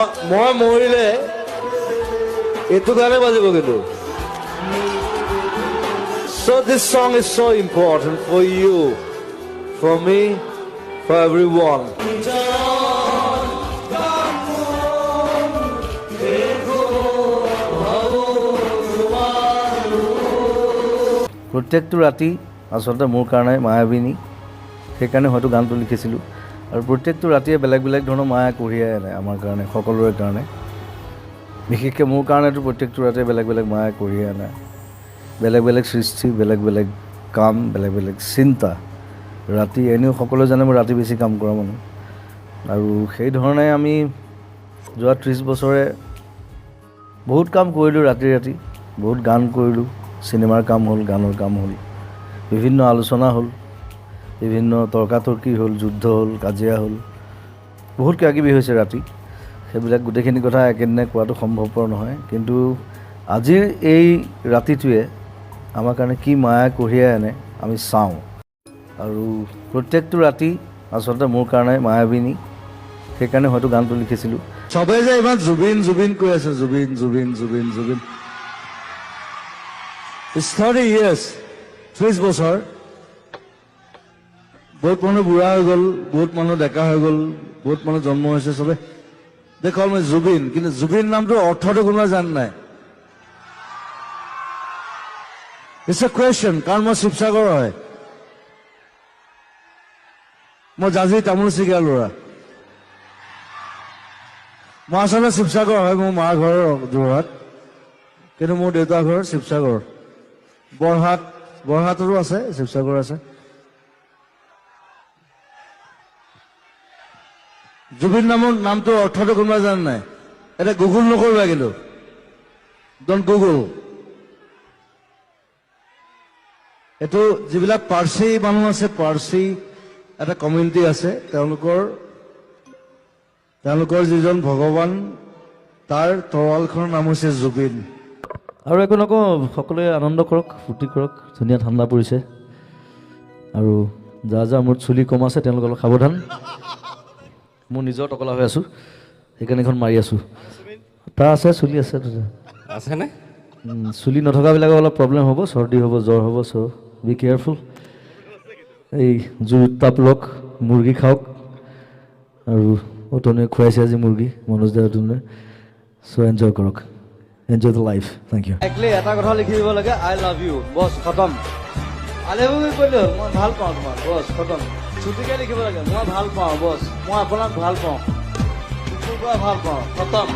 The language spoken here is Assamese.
মই মৰিলে এইটো গানে বাজিব কিন্তু So this song is so important for you, for me, for everyone. প্ৰত্যেকটো ৰাতি আচলতে মোৰ কাৰণে মায়াবিনী সেইকাৰণে হয়তো গানটো লিখিছিলোঁ আৰু প্ৰত্যেকটো ৰাতিয়ে বেলেগ বেলেগ ধৰণৰ মায়া কঢ়িয়াই আনে আমাৰ কাৰণে সকলোৰে কাৰণে বিশেষকৈ মোৰ কাৰণেতো প্ৰত্যেকটো ৰাতিয়ে বেলেগ বেলেগ মায়া কঢ়িয়াই আনে বেলেগ বেলেগ সৃষ্টি বেলেগ বেলেগ কাম বেলেগ বেলেগ চিন্তা ৰাতি এনেও সকলোৱে জানে মই ৰাতি বেছি কাম কৰা মানুহ আৰু সেইধৰণে আমি যোৱা 30 বছৰে বহুত কাম কৰিলোঁ ৰাতি ৰাতি বহুত গান কৰিলোঁ চিনেমাৰ কাম হ'ল গানৰ কাম হ'ল বিভিন্ন আলোচনা হ'ল বিভিন্ন তৰ্কাতৰ্কি হ'ল যুদ্ধ হ'ল কাজিয়া হ'ল বহুত কিবাকিবি হৈছে ৰাতি সেইবিলাক গোটেইখিনি কথা একেদিনাই কোৱাটো সম্ভৱপৰ নহয় কিন্তু আজিৰ এই ৰাতিটোৱে আমাৰ কাৰণে কি মায়া কঢ়িয়াই আনে আমি চাওঁ আৰু প্ৰত্যেকটো ৰাতি আচলতে মোৰ কাৰণে মায়াবিনী সেইকাৰণে হয়তো গানটো লিখিছিলোঁ সবেই যে ইমান জুবিন জুবিন কৈ আছে জুবিন জুবিন জুবিন জুবিন It's 30 years 30 বছৰ বহুত মানুহ বুঢ়া হৈ গ'ল বহুত মানুহ ডেকা হৈ গ'ল বহুত মানুহ জন্ম হৈছে চবে they call me জুবিন কিন্তু জুবিন নামটো অৰ্থটো কোনোবা জানে নাই It's a question কাৰণ মই শিৱসাগৰ হয় মই জাজি তামোল চিগা ল'ৰা মই আচলতে শিৱসাগৰ হয় মোৰ মাৰ ঘৰ যোৰহাট কিন্তু মোৰ দেউতাৰ ঘৰ শিৱসাগৰ বৰহাটৰো আছে শিৱসাগৰ আছে জুবিন নামটো অৰ্থটো কোনোবা জানে নাই এটা গুগল নকৰিবা কিন্তু ডন্ট গুগল এইটো যিবিলাক পাৰ্চী মানুহ আছে পাৰ্চী এটা কমিউনিটি আছে তেওঁলোকৰ যিজন ভগৱান তাৰ তৰোৱালখনৰ নাম হৈছে জুবিন আৰু একো নকওঁ সকলোৱে আনন্দ কৰক ফূৰ্তি কৰক ধুনীয়া ঠাণ্ডা পৰিছে আৰু যাৰ মোৰ চুলি কম আছে তেওঁলোক অলপ সাৱধান মোৰ নিজৰ টকলা হৈ আছোঁ সেইকাৰণে এখন মাৰি আছোঁ তাৰ আছে চুলি আছেনে চুলি নথকাবিলাকৰ অলপ প্ৰব্লেম হ'ব চৰ্দি হ'ব জ্বৰ হ'ব চ' বি কেয়াৰফুল এই জুই উত্তাপ লওক মুৰ্গী খাওক আৰু অতনুৱে খুৱাইছে আজি মুৰ্গী মনোজ দা অতনুৱে চ' এনজয় কৰক enjoy the life thank you একলি এটা কথা লিখি দিব লাগে আই লাভ ইউ বছ খতম আলেবু কৈলেও মই ভাল পাওঁ তোমাক বছ খতম ছুটিকে লিখিব লাগে মই ভাল পাওঁ বছ মই আপোনাক ভাল পাওঁ ভাল পাওঁ খতম